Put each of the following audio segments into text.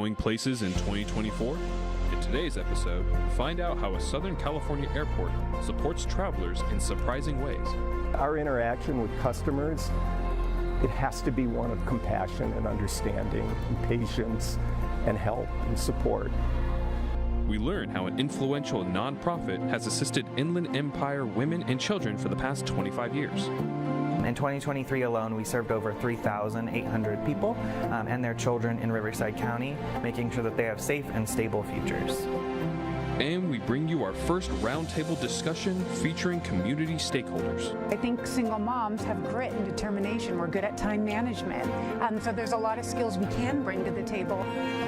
Going places in 2024? In today's episode, find out how a Southern California airport supports travelers in surprising ways. Our interaction with customers, it has to be one of compassion and understanding, and patience and help and support. We learn how an influential nonprofit has assisted Inland Empire women and children for the past 25 years. In 2023 alone, we served over 3,800 people and their children in Riverside County, making sure that they have safe and stable futures. And we bring you our first roundtable discussion featuring community stakeholders. I think single moms have grit and determination. We're good at time management. So there's a lot of skills we can bring to the table.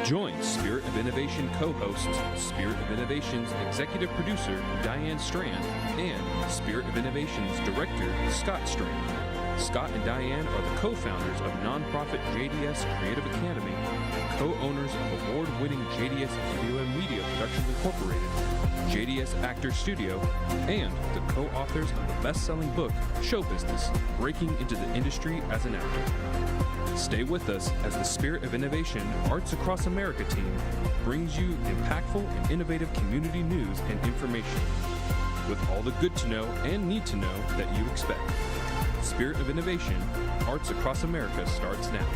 Join Spirit of Innovation co-hosts, Spirit of Innovation's executive producer, Diane Strand, and Spirit of Innovation's director, Scott Strand. Scott and Diane are the co-founders of nonprofit JDS Creative Academy, co-owners of award-winning JDS Video and Media Productions Incorporated, JDS Actor Studio, and the co-authors of the best-selling book, Show Business, Breaking into the Industry as an Actor. Stay with us as the Spirit of Innovation Arts Across America team brings you impactful and innovative community news and information, with all the good to know and need to know that you expect. Spirit of Innovation, Arts Across America starts now.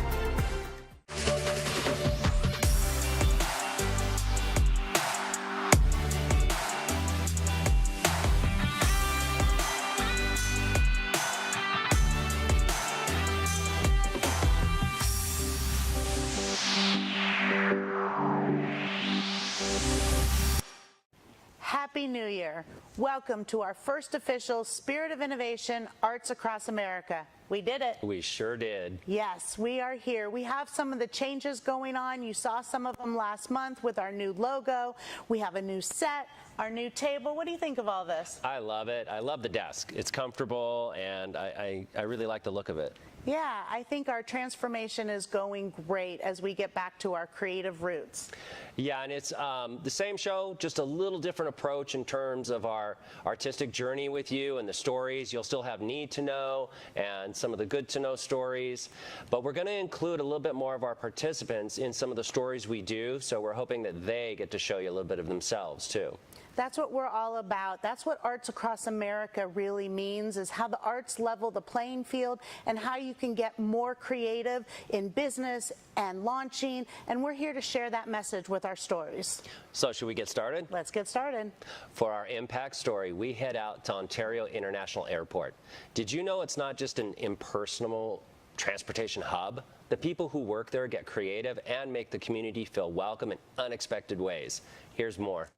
Happy New Year. Welcome to our first official Spirit of Innovation Arts Across America. We did it. We sure did. Yes, we are here. We have some of the changes going on. You saw some of them last month with our new logo. We have a new set, our new table. What do you think of all this? I love it. I love the desk. It's comfortable, and I really like the look of it. Yeah, I think our transformation is going great as we get back to our creative roots. Yeah, and it's the same show, just a little different approach in terms of our artistic journey with you and the stories. You'll still have need to know and some of the good to know stories, but we're going to include a little bit more of our participants in some of the stories we do, so we're hoping that they get to show you a little bit of themselves too. That's what we're all about. That's what Arts Across America really means, is how the arts level the playing field and how you can get more creative in business and launching. And we're here to share that message with our stories. So should we get started? Let's get started. For our impact story, we head out to Ontario International Airport. Did you know it's not just an impersonal transportation hub? The people who work there get creative and make the community feel welcome in unexpected ways. Here's more.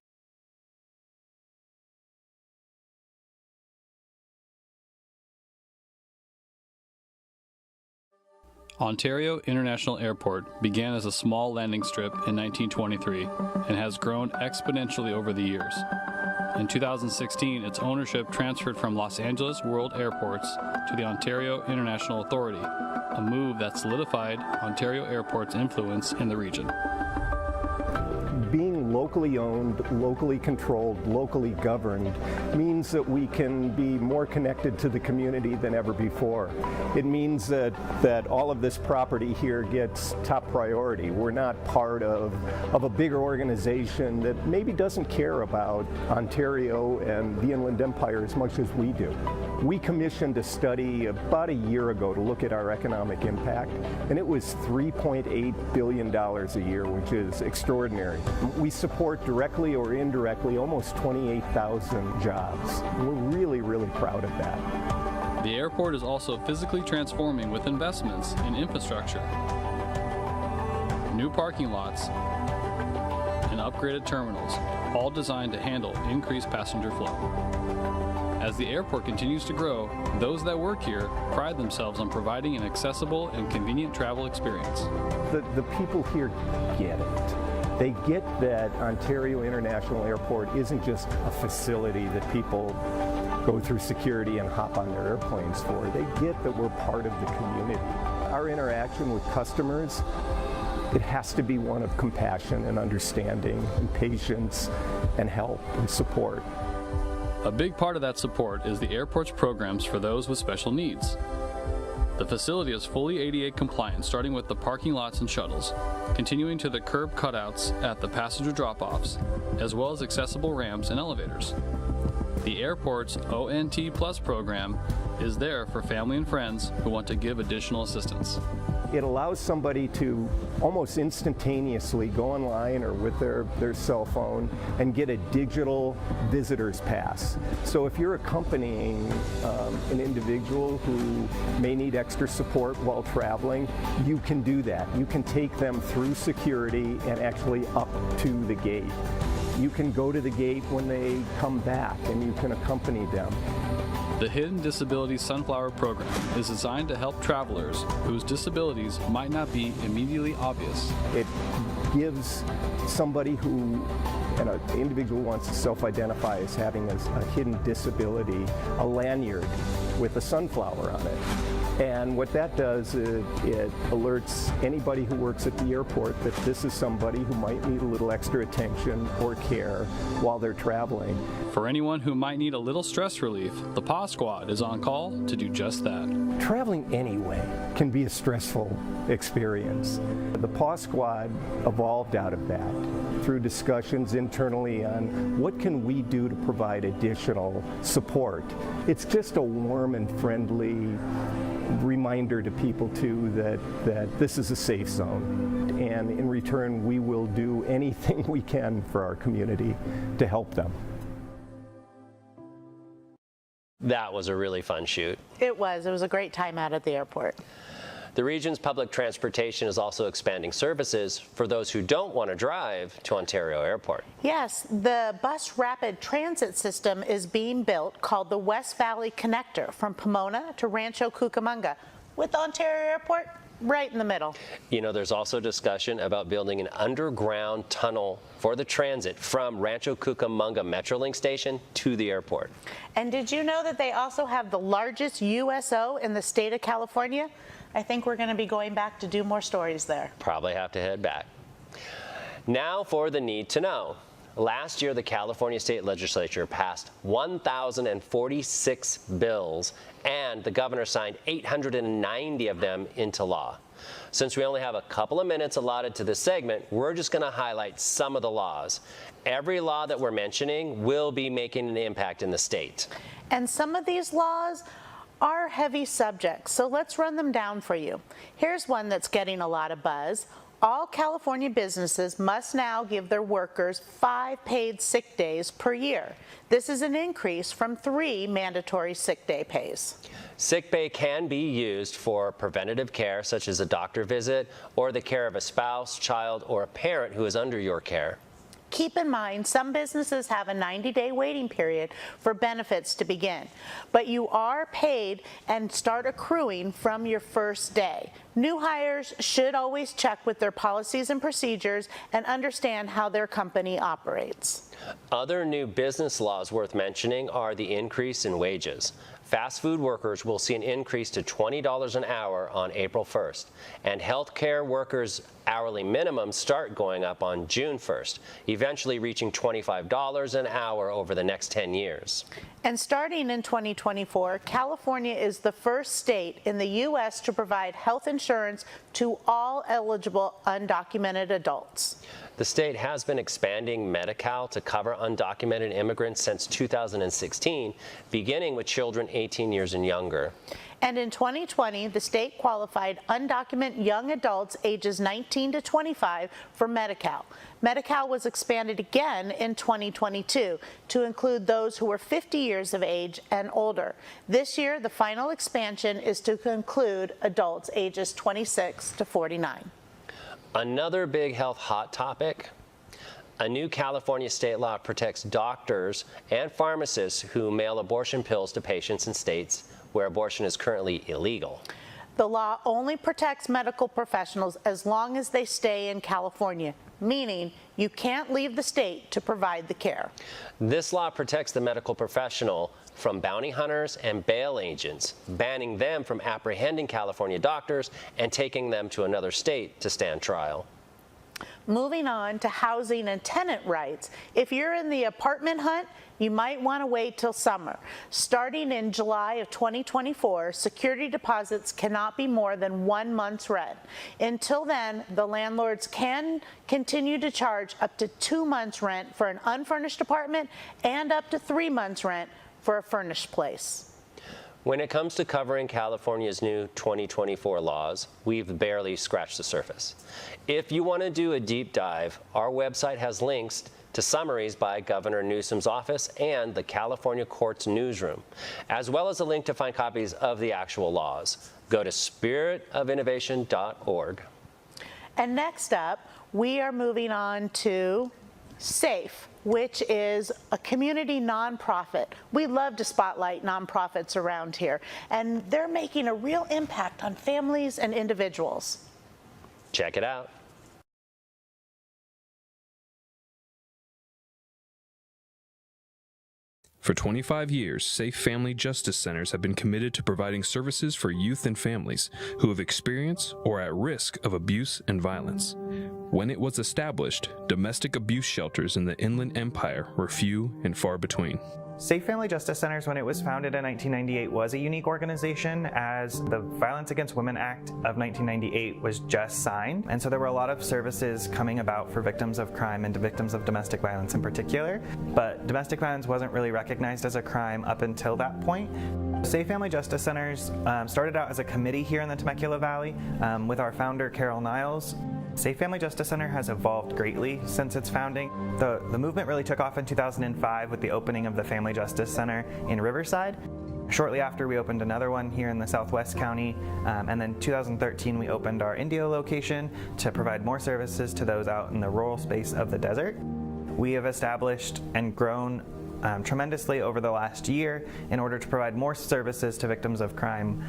Ontario International Airport began as a small landing strip in 1923 and has grown exponentially over the years. In 2016, its ownership transferred from Los Angeles World Airports to the Ontario International Authority, a move that solidified Ontario Airport's influence in the region. Being locally owned, locally controlled, locally governed means that we can be more connected to the community than ever before. It means that all of this property here gets top priority. We're not part of a bigger organization that maybe doesn't care about Ontario and the Inland Empire as much as we do. We commissioned a study about a year ago to look at our economic impact, and it was $3.8 billion a year, which is extraordinary. We support directly or indirectly almost 28,000 jobs. We're really, really proud of that. The airport is also physically transforming with investments in infrastructure, new parking lots, and upgraded terminals, all designed to handle increased passenger flow. As the airport continues to grow, those that work here pride themselves on providing an accessible and convenient travel experience. The people here get it. They get that Ontario International Airport isn't just a facility that people go through security and hop on their airplanes for. They get that we're part of the community. Our interaction with customers, it has to be one of compassion and understanding and patience and help and support. A big part of that support is the airport's programs for those with special needs. The facility is fully ADA compliant, starting with the parking lots and shuttles, continuing to the curb cutouts at the passenger drop-offs, as well as accessible ramps and elevators. The airport's ONT Plus program is there for family and friends who want to give additional assistance. It allows somebody to almost instantaneously go online or with their cell phone and get a digital visitor's pass. So if you're accompanying an individual who may need extra support while traveling, you can do that. You can take them through security and actually up to the gate. You can go to the gate when they come back and you can accompany them. The Hidden Disabilities Sunflower Program is designed to help travelers whose disabilities might not be immediately obvious. It gives somebody who, an individual who wants to self-identify as having a hidden disability, a lanyard with a sunflower on it. And what that does is it alerts anybody who works at the airport that this is somebody who might need a little extra attention or care while they're traveling. For anyone who might need a little stress relief, the PAW Squad is on call to do just that. Traveling anyway can be a stressful experience. The PAW Squad evolved out of that through discussions internally on what can we do to provide additional support. It's just a warm and friendly reminder to people too that this is a safe zone, and in return we will do anything we can for our community to help them. That was a really fun shoot. It was a great time out at the airport. The region's public transportation is also expanding services for those who don't want to drive to Ontario Airport. Yes, the bus rapid transit system is being built called the West Valley Connector from Pomona to Rancho Cucamonga, with Ontario Airport right in the middle. You know, there's also discussion about building an underground tunnel for the transit from Rancho Cucamonga Metrolink station to the airport. And did you know that they also have the largest USO in the state of California? I think we're going to be going back to do more stories there. Probably have to head back. Now for the need to know. Last year, the California State Legislature passed 1,046 bills, and the governor signed 890 of them into law. Since we only have a couple of minutes allotted to this segment, we're just going to highlight some of the laws. Every law that we're mentioning will be making an impact in the state. And some of these laws are heavy subjects, so let's run them down for you. Here's one that's getting a lot of buzz. All California businesses must now give their workers 5 paid sick days per year. This is an increase from 3 mandatory sick day pays. Sick pay can be used for preventative care, such as a doctor visit or the care of a spouse, child, or a parent who is under your care. Keep in mind, some businesses have a 90-day waiting period for benefits to begin, but you are paid and start accruing from your first day. New hires should always check with their policies and procedures and understand how their company operates. Other new business laws worth mentioning are the increase in wages. Fast food workers will see an increase to $20 an hour on April 1st, and healthcare workers' hourly minimums start going up on June 1st, eventually reaching $25 an hour over the next 10 years. And starting in 2024, California is the first state in the U.S. to provide health insurance to all eligible undocumented adults. The state has been expanding Medi-Cal to cover undocumented immigrants since 2016, beginning with children 18 years and younger. And in 2020, the state qualified undocumented young adults ages 19 to 25 for Medi-Cal. Medi-Cal was expanded again in 2022 to include those who were 50 years of age and older. This year, the final expansion is to include adults ages 26 to 49. Another big health hot topic. A new California state law protects doctors and pharmacists who mail abortion pills to patients in states where abortion is currently illegal. The law only protects medical professionals as long as they stay in California, meaning you can't leave the state to provide the care. This law protects the medical professional from bounty hunters and bail agents, banning them from apprehending California doctors and taking them to another state to stand trial. Moving on to housing and tenant rights. If you're in the apartment hunt, you might want to wait till summer. Starting in July of 2024, security deposits cannot be more than 1 month's rent. Until then, the landlords can continue to charge up to 2 months' rent for an unfurnished apartment and up to 3 months' rent for a furnished place. When it comes to covering California's new 2024 laws, we've barely scratched the surface. If you want to do a deep dive, our website has links to summaries by Governor Newsom's office and the California Courts Newsroom, as well as a link to find copies of the actual laws. Go to spiritofinnovation.org. And next up, we are moving on to SAFE, which is a community nonprofit. We love to spotlight nonprofits around here, and they're making a real impact on families and individuals. Check it out. For 25 years, Safe Family Justice Centers have been committed to providing services for youth and families who have experienced or are at risk of abuse and violence. When it was established, domestic abuse shelters in the Inland Empire were few and far between. Safe Family Justice Centers, when it was founded in 1998, was a unique organization, as the Violence Against Women Act of 1998 was just signed. And so there were a lot of services coming about for victims of crime and victims of domestic violence in particular. But domestic violence wasn't really recognized as a crime up until that point. Safe Family Justice Centers started out as a committee here in the Temecula Valley with our founder, Carol Niles. Safe Family Justice Center has evolved greatly since its founding. The movement really took off in 2005 with the opening of the Family Justice Center in Riverside. Shortly after, we opened another one here in the Southwest County, and then 2013 we opened our Indio location to provide more services to those out in the rural space of the desert. We have established and grown tremendously over the last year in order to provide more services to victims of crime.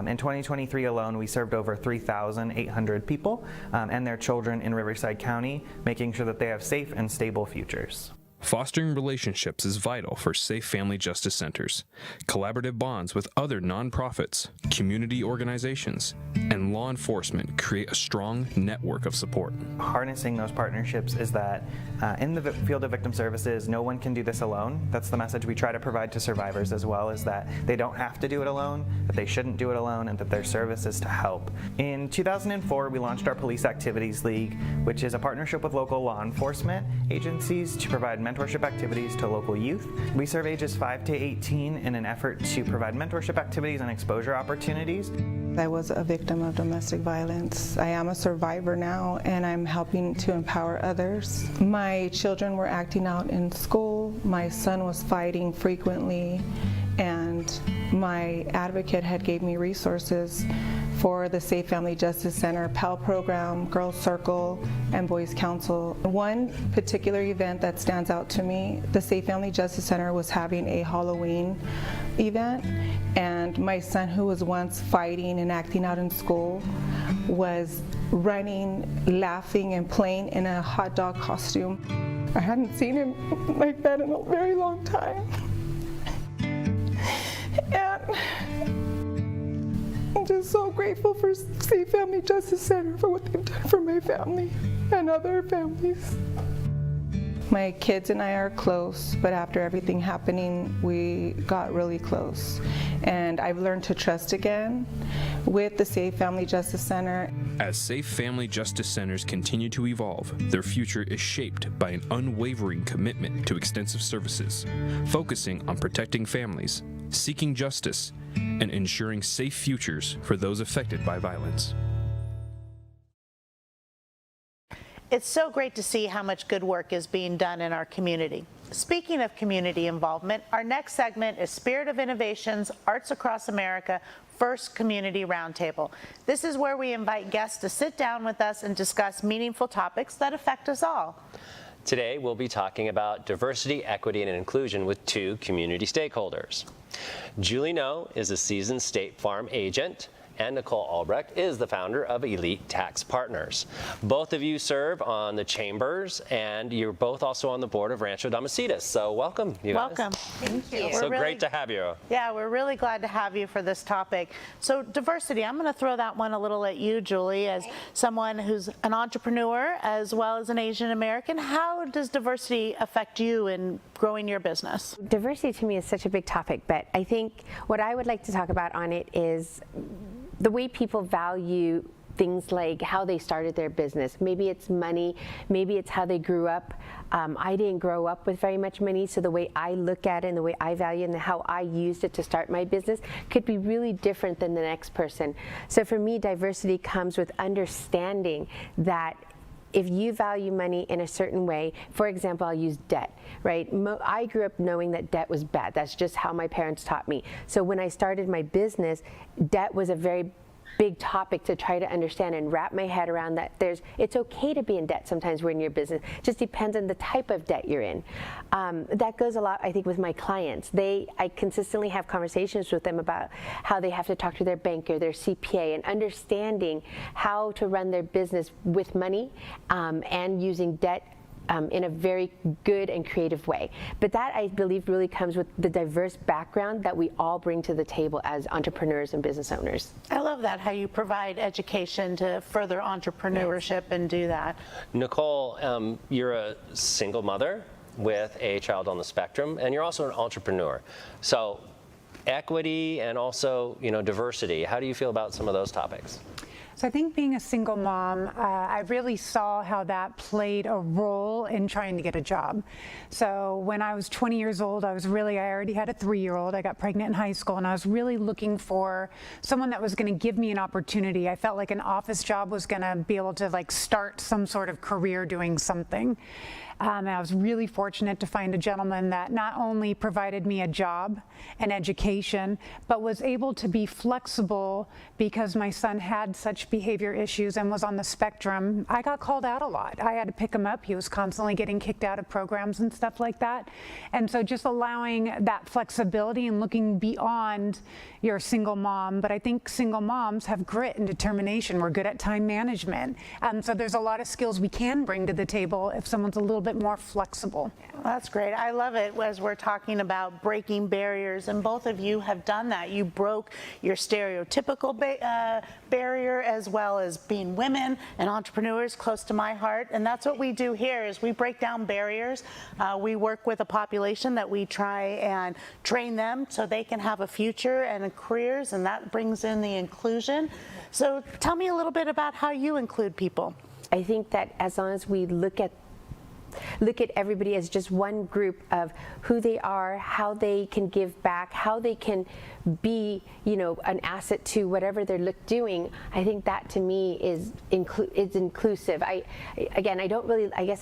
In 2023 alone, we served over 3,800 people and their children in Riverside County, making sure that they have safe and stable futures. Fostering relationships is vital for Safe Family Justice Centers. Collaborative bonds with other nonprofits, community organizations, and law enforcement create a strong network of support. Harnessing those partnerships is that in the field of victim services, no one can do this alone. That's the message we try to provide to survivors as well, is that they don't have to do it alone, that they shouldn't do it alone, and that their service is to help. In 2004, we launched our Police Activities League, which is a partnership with local law enforcement agencies to provide mentorship activities to local youth. We serve ages 5 to 18 in an effort to provide mentorship activities and exposure opportunities. I was a victim of domestic violence. I am a survivor now, and I'm helping to empower others. My children were acting out in school. My son was fighting frequently, and my advocate had gave me resources for the Safe Family Justice Center PAL program, Girls Circle, and Boys Council. One particular event that stands out to me, the Safe Family Justice Center was having a Halloween event, and my son, who was once fighting and acting out in school, was running, laughing, and playing in a hot dog costume. I hadn't seen him like that in a very long time. And I'm just so grateful for Safe Family Justice Center for what they've done for my family and other families. My kids and I are close, but after everything happening, we got really close. And I've learned to trust again with the Safe Family Justice Center. As Safe Family Justice Centers continue to evolve, their future is shaped by an unwavering commitment to extensive services, focusing on protecting families, seeking justice, and ensuring safe futures for those affected by violence. It's so great to see how much good work is being done in our community. Speaking of community involvement, our next segment is Spirit of Innovation's Arts Across America First Community Roundtable. This is where we invite guests to sit down with us and discuss meaningful topics that affect us all. Today, we'll be talking about diversity, equity, and inclusion with two community stakeholders. Julie No is a seasoned State Farm agent and Nicole Albrecht is the founder of Elite Tax Partners. Both of you serve on the chambers, and you're both also on the board of Rancho Damacitas. So welcome, you guys. Welcome. Thank you. So great to have you. Yeah, we're really glad to have you for this topic. So diversity, I'm going to throw that one a little at you, Julie, as someone who's an entrepreneur as well as an Asian American. How does diversity affect you in growing your business? Diversity to me is such a big topic, but I think what I would like to talk about on it is the way people value things like how they started their business. Maybe it's money, maybe it's how they grew up. I didn't grow up with very much money, so the way I look at it and the way I value it and how I used it to start my business could be really different than the next person. So for me, diversity comes with understanding that if you value money in a certain way, for example, I'll use debt, right? I grew up knowing that debt was bad. That's just how my parents taught me. So when I started my business, debt was a very big topic to try to understand and wrap my head around, that it's okay to be in debt sometimes when you're in your business. It just depends on the type of debt you're in. That goes a lot, I think, with my clients. I consistently have conversations with them about how they have to talk to their banker, their CPA, and understanding how to run their business with money and using debt in a very good and creative way. But that, I believe, really comes with the diverse background that we all bring to the table as entrepreneurs and business owners. I love that, how you provide education to further entrepreneurship and do that. Nicole, you're a single mother with a child on the spectrum, and you're also an entrepreneur. So equity and also, diversity, how do you feel about some of those topics? So I think being a single mom, I really saw how that played a role in trying to get a job. So when I was 20 years old, I already had a 3-year-old. I got pregnant in high school, and I was really looking for someone that was going to give me an opportunity. I felt like an office job was going to be able to start some sort of career doing something. And I was really fortunate to find a gentleman that not only provided me a job and education, but was able to be flexible because my son had such behavior issues and was on the spectrum. I got called out a lot. I had to pick him up. He was constantly getting kicked out of programs and stuff like that. And so just allowing that flexibility and looking beyond your single mom. But I think single moms have grit and determination. We're good at time management. So there's a lot of skills we can bring to the table if someone's a little bit more flexible. Well, that's great. I love it as we're talking about breaking barriers, and both of you have done that. You broke your stereotypical barrier, as well as being women and entrepreneurs, close to my heart. And that's what we do here, is we break down barriers. We work with a population that we try and train them so they can have a future and careers, and that brings in the inclusion. So tell me a little bit about how you include people. I think that as long as we look at everybody as just one group of who they are, how they can give back, how they can be, an asset to whatever they're doing. I think that to me is inclusive. I guess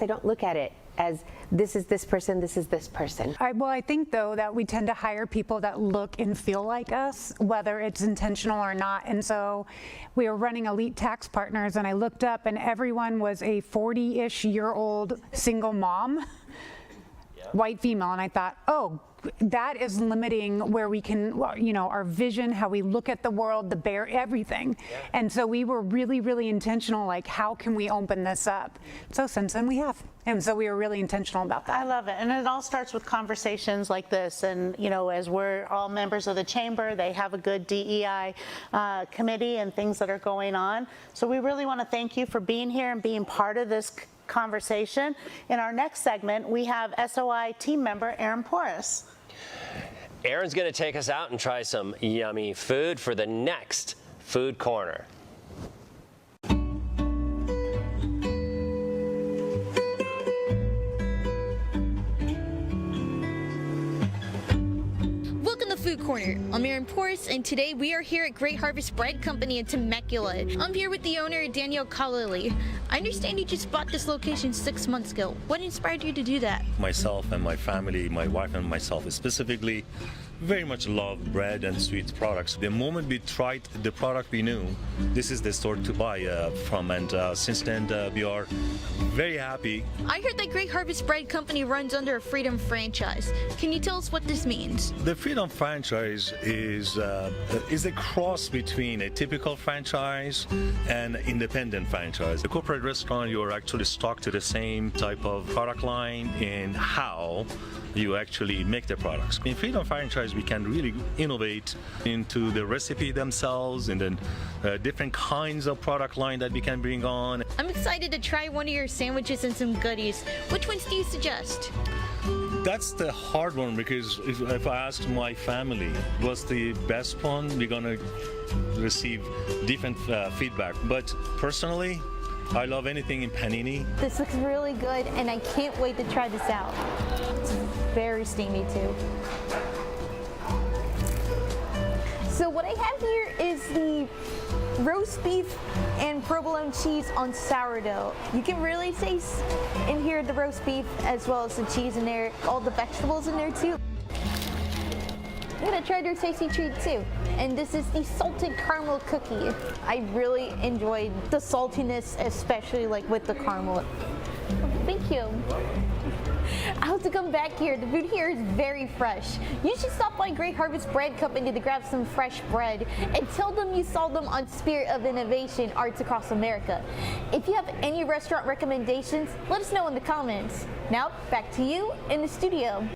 I don't look at it as this is this person, this is this person. I think, though, that we tend to hire people that look and feel like us, whether it's intentional or not. And so we were running Elite Tax Partners, and I looked up, and everyone was a 40-ish-year-old single mom, white female, and I thought, oh, that is limiting where we can, our vision, how we look at the world, everything. Yeah. And so we were really, really intentional, how can we open this up? So since then we have. And so we were really intentional about that. I love it. And it all starts with conversations like this. And, as we're all members of the chamber, they have a good DEI committee and things that are going on. So we really want to thank you for being here and being part of this conversation. In our next segment, we have SOI team member Aaron Porras. Aaron's going to take us out and try some yummy food for the next Food Corner. Welcome to Food Corner. I'm Aaron Porras, and today we are here at Great Harvest Bread Company in Temecula. I'm here with the owner, Danielle Collerly. I understand you just bought this location 6 months ago. What inspired you to do that? Myself and my family, my wife and myself specifically, very much love bread and sweet products. The moment we tried the product, we knew this is the store to buy from, and since then we are very happy. I heard that Great Harvest Bread Company runs under a Freedom franchise. Can you tell us what this means? The Freedom franchise is a cross between a typical franchise and independent franchise. The corporate restaurant, you are actually stuck to the same type of product line and how you actually make the products. In Freedom franchise, we can really innovate into the recipe themselves and then different kinds of product line that we can bring on. I'm excited to try one of your sandwiches and some goodies. Which ones do you suggest? That's the hard one, because if I ask my family what's the best one, we're gonna receive different feedback. But personally, I love anything in panini. This looks really good, and I can't wait to try this out. It's very steamy too. So what I have here is the roast beef and provolone cheese on sourdough. You can really taste in here the roast beef as well as the cheese in there, all the vegetables in there too. I'm gonna try their tasty treat too. And this is the salted caramel cookie. I really enjoyed the saltiness, especially like with the caramel. Thank you. I have to come back here. The food here is very fresh. You should stop by Great Harvest Bread Company to grab some fresh bread and tell them you saw them on Spirit of Innovation Arts Across America. If you have any restaurant recommendations, let us know in the comments. Now, back to you in the studio.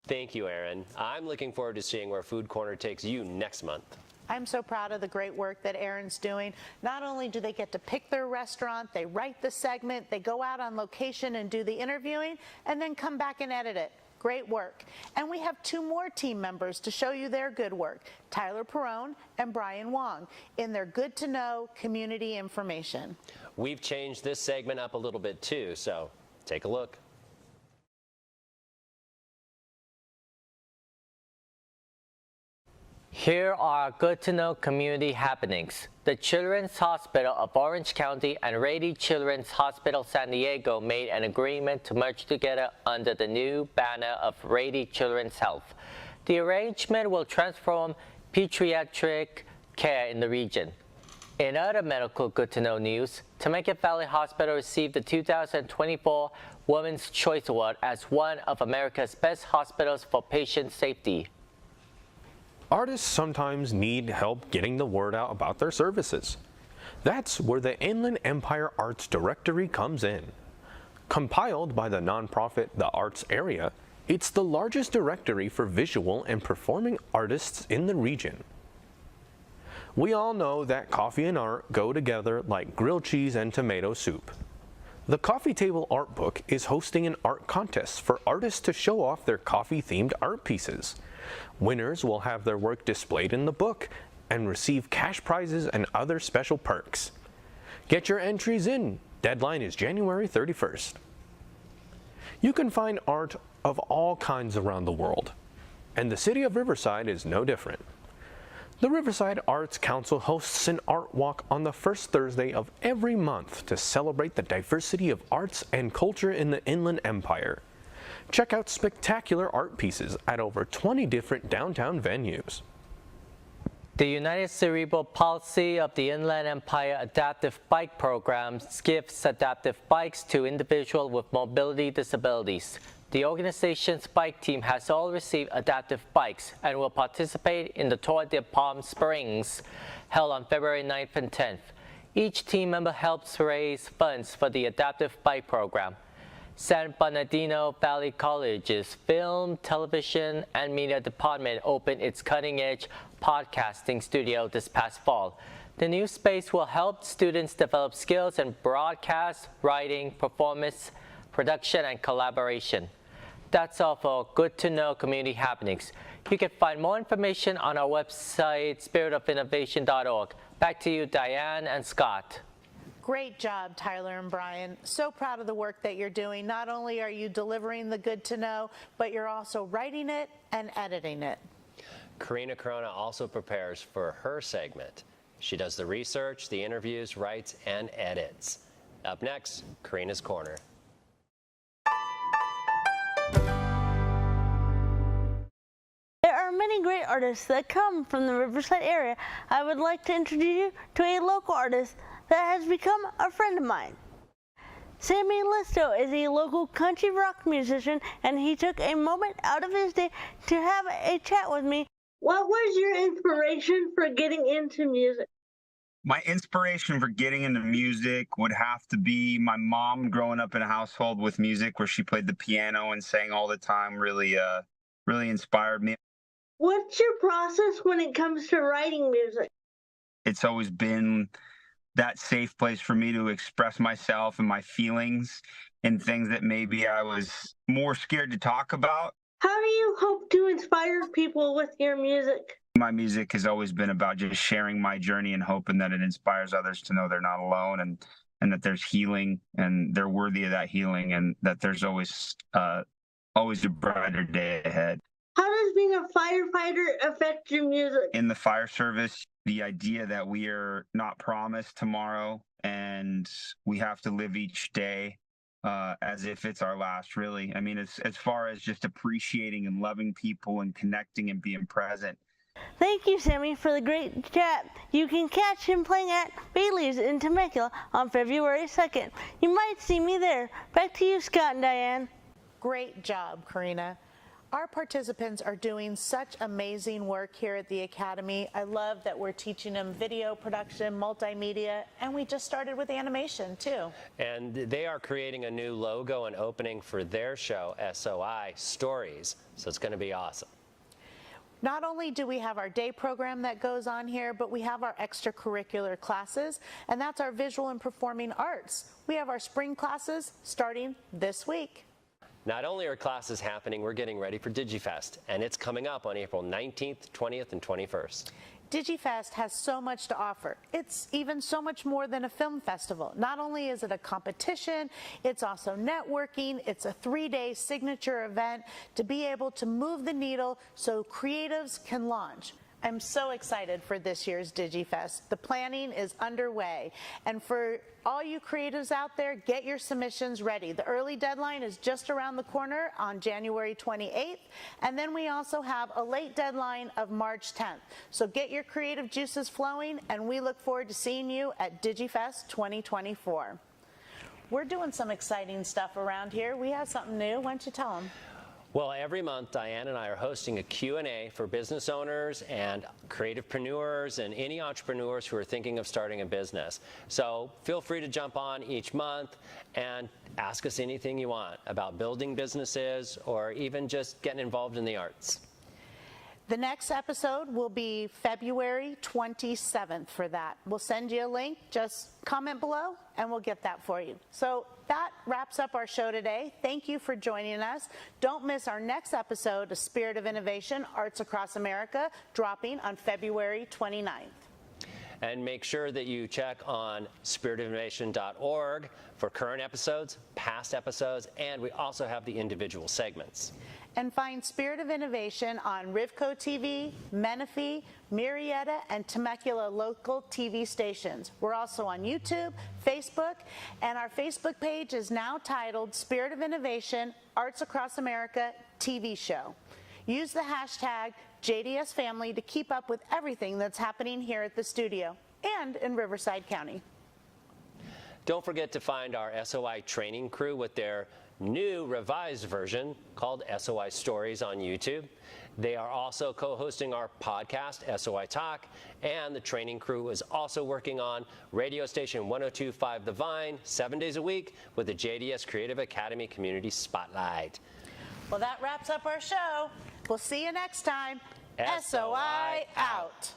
Thank you, Erin. I'm looking forward to seeing where Food Corner takes you next month. I'm so proud of the great work that Erin's doing. Not only do they get to pick their restaurant, they write the segment, they go out on location and do the interviewing, and then come back and edit it. Great work. And we have two more team members to show you their good work, Tyler Perrone and Brian Wong, in their Good to Know community information. We've changed this segment up a little bit too, so take a look. Here are Good to Know community happenings. The Children's Hospital of Orange County and Rady Children's Hospital San Diego made an agreement to merge together under the new banner of Rady Children's Health. The arrangement will transform pediatric care in the region. In other medical Good to Know news, Temecula Valley Hospital received the 2024 Women's Choice Award as one of America's best hospitals for patient safety. Artists sometimes need help getting the word out about their services. That's where the Inland Empire Arts Directory comes in. Compiled by the nonprofit The Arts Area, it's the largest directory for visual and performing artists in the region. We all know that coffee and art go together like grilled cheese and tomato soup. The Coffee Table Art Book is hosting an art contest for artists to show off their coffee-themed art pieces. Winners will have their work displayed in the book and receive cash prizes and other special perks. Get your entries in. Deadline is January 31st. You can find art of all kinds around the world, and the city of Riverside is no different. The Riverside Arts Council hosts an art walk on the first Thursday of every month to celebrate the diversity of arts and culture in the Inland Empire. Check out spectacular art pieces at over 20 different downtown venues. The United Cerebral Palsy of the Inland Empire Adaptive Bike Program gives adaptive bikes to individuals with mobility disabilities. The organization's bike team has all received adaptive bikes and will participate in the Tour de Palm Springs, held on February 9th and 10th. Each team member helps raise funds for the adaptive bike program. San Bernardino Valley College's Film, Television, and Media Department opened its cutting-edge podcasting studio this past fall. The new space will help students develop skills in broadcast, writing, performance, production, and collaboration. That's all for Good to Know community happenings. You can find more information on our website, spiritofinnovation.org. Back to you, Diane and Scott. Great job, Tyler and Brian. So proud of the work that you're doing. Not only are you delivering the Good to Know, but you're also writing it and editing it. Karina Corona also prepares for her segment. She does the research, the interviews, writes, and edits. Up next, Karina's Corner. There artists that come from the Riverside area, I would like to introduce you to a local artist that has become a friend of mine. Sammy Listo is a local country rock musician, and he took a moment out of his day to have a chat with me. What was your inspiration for getting into music? My inspiration for getting into music would have to be my mom. Growing up in a household with music where she played the piano and sang all the time really inspired me. What's your process when it comes to writing music? It's always been that safe place for me to express myself and my feelings and things that maybe I was more scared to talk about. How do you hope to inspire people with your music? My music has always been about just sharing my journey and hoping that it inspires others to know they're not alone and that there's healing and they're worthy of that healing and that there's always a brighter day ahead. How does being a firefighter affect your music? In the fire service, the idea that we are not promised tomorrow and we have to live each day as if it's our last, really. I mean, as far as just appreciating and loving people and connecting and being present. Thank you, Sammy, for the great chat. You can catch him playing at Bailey's in Temecula on February 2nd. You might see me there. Back to you, Scott and Diane. Great job, Karina. Our participants are doing such amazing work here at the Academy. I love that we're teaching them video production, multimedia, and we just started with animation too. And they are creating a new logo and opening for their show, SOI Stories. So it's going to be awesome. Not only do we have our day program that goes on here, but we have our extracurricular classes, and that's our visual and performing arts. We have our spring classes starting this week. Not only are classes happening, we're getting ready for DigiFest, and it's coming up on April 19th, 20th, and 21st. DigiFest has so much to offer. It's even so much more than a film festival. Not only is it a competition, it's also networking. It's a 3-day signature event to be able to move the needle so creatives can launch. I'm so excited for this year's DigiFest. The planning is underway. And for all you creatives out there, get your submissions ready. The early deadline is just around the corner on January 28th. And then we also have a late deadline of March 10th. So get your creative juices flowing, and we look forward to seeing you at DigiFest 2024. We're doing some exciting stuff around here. We have something new. Why don't you tell them? Well, every month, Diane and I are hosting a Q&A for business owners and creativepreneurs and any entrepreneurs who are thinking of starting a business. So feel free to jump on each month and ask us anything you want about building businesses or even just getting involved in the arts. The next episode will be February 27th for that. We'll send you a link. Just comment below, and we'll get that for you. So that wraps up our show today. Thank you for joining us. Don't miss our next episode of Spirit of Innovation, Arts Across America, dropping on February 29th. And make sure that you check on spiritofinnovation.org for current episodes, past episodes, and we also have the individual segments. And find Spirit of Innovation on Rivco TV, Menifee, Murrieta, and Temecula local TV stations. We're also on YouTube, Facebook, and our Facebook page is now titled Spirit of Innovation, Arts Across America TV Show. Use the hashtag JDSFamily to keep up with everything that's happening here at the studio and in Riverside County. Don't forget to find our SOI training crew with their new revised version called SOI Stories on YouTube. They are also co-hosting our podcast, SOI Talk, and the training crew is also working on radio station 102.5 The Vine 7 days a week with the JDS Creative Academy Community Spotlight. Well, that wraps up our show. We'll see you next time. SOI out.